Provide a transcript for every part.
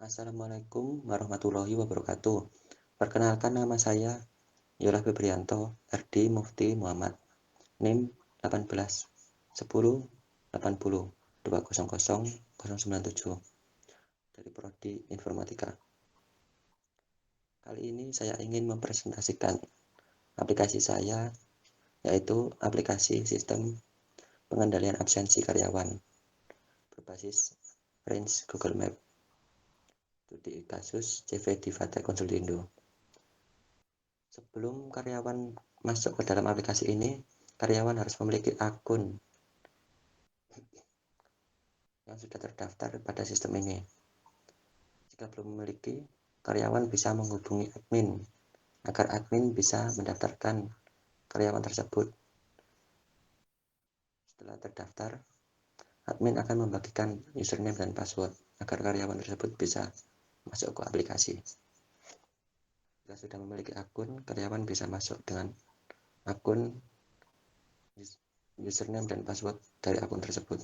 Assalamualaikum warahmatullahi wabarakatuh. Perkenalkan nama saya Yola Febrianto, RD Mufti Muhammad, NIM 18 10 80 200 097 dari Prodi Informatika. Kali ini saya ingin mempresentasikan aplikasi saya, yaitu aplikasi sistem pengendalian absensi karyawan berbasis range Google Map. Studi kasus CV Divata Konsulindo. Sebelum karyawan masuk ke dalam aplikasi ini, karyawan harus memiliki akun yang sudah terdaftar pada sistem ini. Jika belum memiliki, karyawan bisa menghubungi admin agar admin bisa mendaftarkan karyawan tersebut. Setelah terdaftar, admin akan membagikan username dan password agar karyawan tersebut bisa masuk ke aplikasi. Jika sudah memiliki akun, karyawan bisa masuk dengan akun, username dan password dari akun tersebut.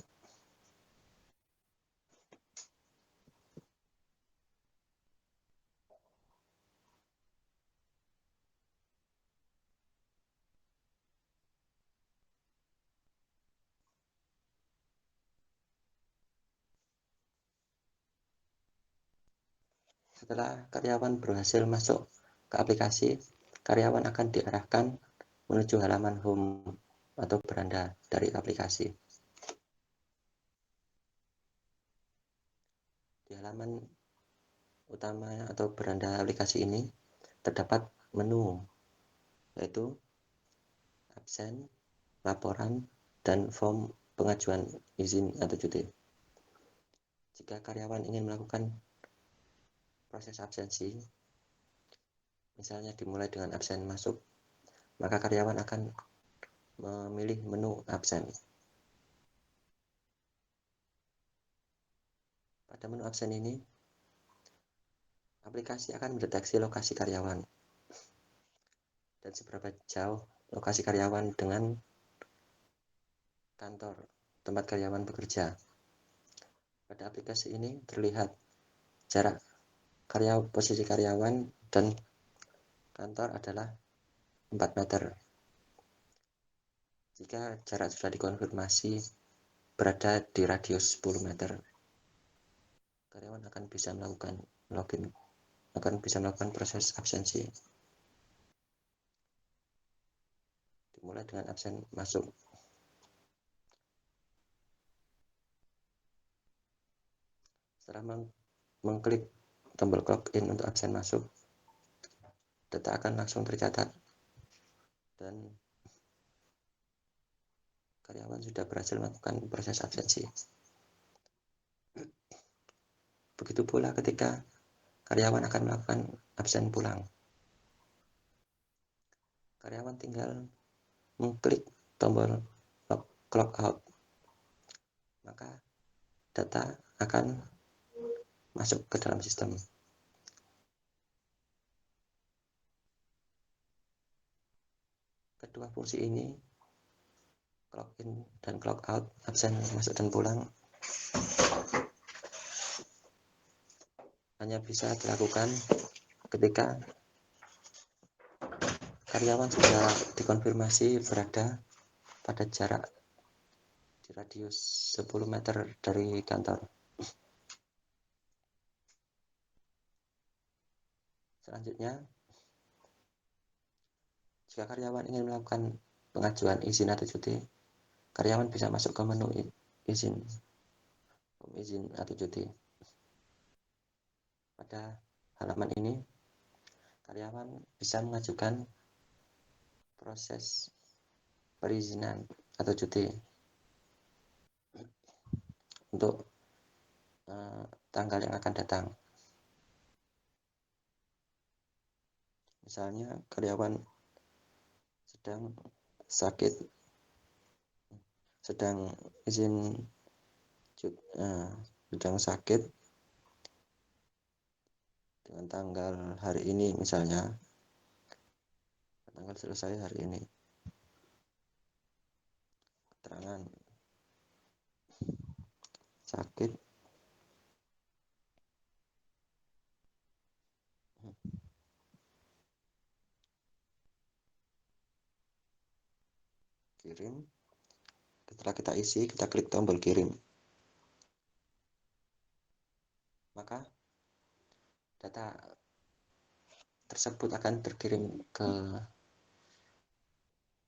Setelah karyawan berhasil masuk ke aplikasi, karyawan akan diarahkan menuju halaman home atau beranda dari aplikasi. Di halaman utama atau beranda aplikasi ini terdapat menu, yaitu absen, laporan, dan form pengajuan izin atau cuti. Jika karyawan ingin melakukan proses absensi, misalnya dimulai dengan absen masuk, maka karyawan akan memilih menu absen. Pada menu absen ini, aplikasi akan mendeteksi lokasi karyawan dan seberapa jauh lokasi karyawan dengan kantor tempat karyawan bekerja. Pada aplikasi ini terlihat jarak posisi karyawan dan kantor adalah 4 meter. Jika jarak sudah dikonfirmasi berada di radius 10 meter, karyawan akan bisa melakukan proses absensi. Dimulai dengan absen masuk. Setelah mengklik tombol login untuk absen masuk, data akan langsung tercatat dan karyawan sudah berhasil melakukan proses absensi. Begitu pula ketika karyawan akan melakukan absen pulang. Karyawan tinggal mengklik tombol clock out, maka data akan masuk ke dalam sistem. Kedua fungsi ini, clock in dan clock out, absen masuk dan pulang, hanya bisa dilakukan ketika karyawan sudah dikonfirmasi berada pada jarak di radius 10 meter dari kantor. Selanjutnya, jika karyawan ingin melakukan pengajuan izin atau cuti, karyawan bisa masuk ke menu izin atau cuti. Pada halaman ini, karyawan bisa mengajukan proses perizinan atau cuti untuk tanggal yang akan datang. Misalnya karyawan sedang sakit dengan tanggal hari ini, misalnya tanggal selesai hari ini, keterangan sakit kirim. Setelah kita isi, kita klik tombol kirim. Maka data tersebut akan terkirim ke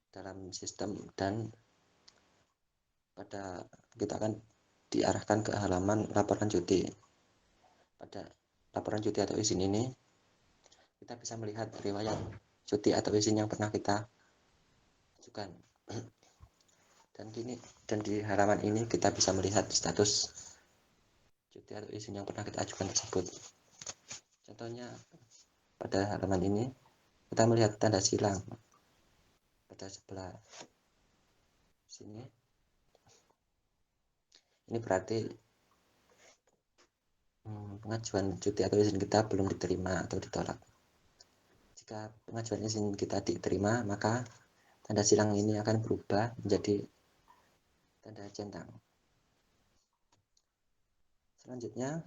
dalam sistem dan kita akan diarahkan ke halaman laporan cuti. Pada laporan cuti atau izin ini, kita bisa melihat riwayat cuti atau izin yang pernah kita ajukan. Dan di halaman ini kita bisa melihat status cuti atau izin yang pernah kita ajukan tersebut. Contohnya pada halaman ini kita melihat tanda silang pada sebelah sini. Ini berarti pengajuan cuti atau izin kita belum diterima atau ditolak. Jika pengajuan izin kita diterima, maka tanda silang ini akan berubah menjadi tanda centang. Selanjutnya,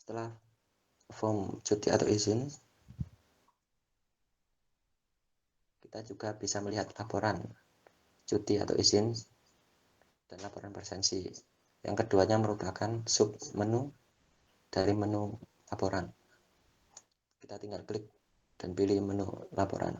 setelah form cuti atau izin, kita juga bisa melihat laporan cuti atau izin dan laporan presensi. Yang keduanya merupakan sub menu dari menu laporan. Kita tinggal klik dan pilih menu laporan.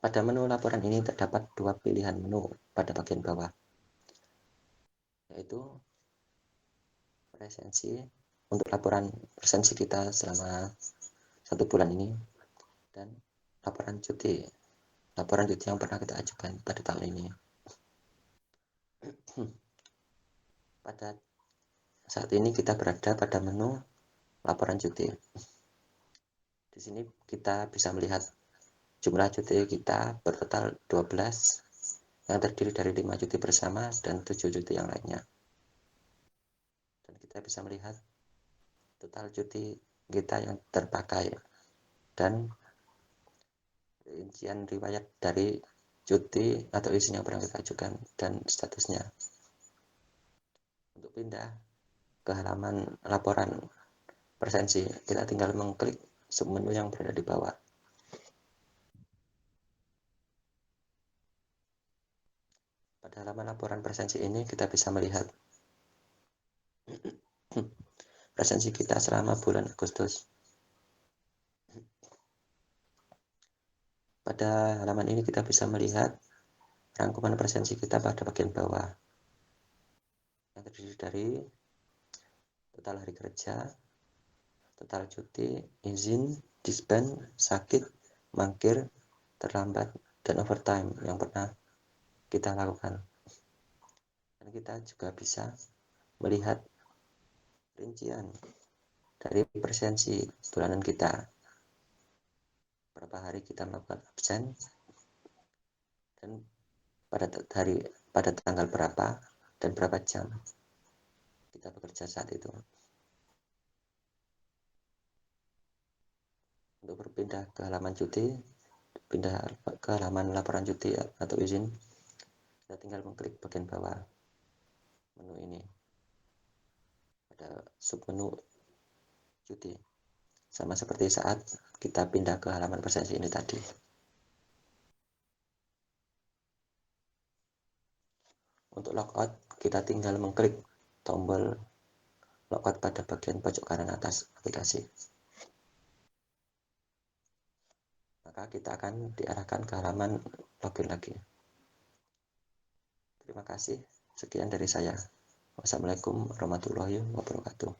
Pada menu laporan ini terdapat dua pilihan menu pada bagian bawah, yaitu presensi untuk laporan presensi kita selama 1 bulan ini, dan laporan cuti yang pernah kita ajukan pada tahun ini. Pada saat ini kita berada pada menu laporan cuti. Di sini kita bisa melihat jumlah cuti kita bertotal 12, yang terdiri dari 5 cuti bersama dan 7 cuti yang lainnya. Dan kita bisa melihat total cuti kita yang terpakai dan rincian riwayat dari cuti atau izin yang pernah kita ajukan dan statusnya. Untuk pindah ke halaman laporan presensi, kita tinggal mengklik submenu yang berada di bawah. Pada halaman laporan presensi ini kita bisa melihat presensi kita selama bulan Agustus. Pada halaman ini kita bisa melihat rangkuman presensi kita pada bagian bawah, yang terdiri dari total hari kerja, total cuti, izin, disband, sakit, mangkir, terlambat, dan overtime yang pernah kita lakukan. Dan kita juga bisa melihat rincian dari presensi bulanan kita, berapa hari kita melakukan absen, dan pada tanggal berapa dan berapa jam kita bekerja saat itu. Untuk berpindah ke halaman cuti, pindah ke halaman laporan cuti atau izin, kita tinggal mengklik bagian bawah menu ini. Ada submenu cuti, sama seperti saat kita pindah ke halaman presensi ini tadi. Untuk logout, kita tinggal mengklik tombol logout pada bagian pojok kanan atas aplikasi. Maka kita akan diarahkan ke halaman login lagi. Terima kasih, sekian dari saya. Wassalamualaikum warahmatullahi wabarakatuh.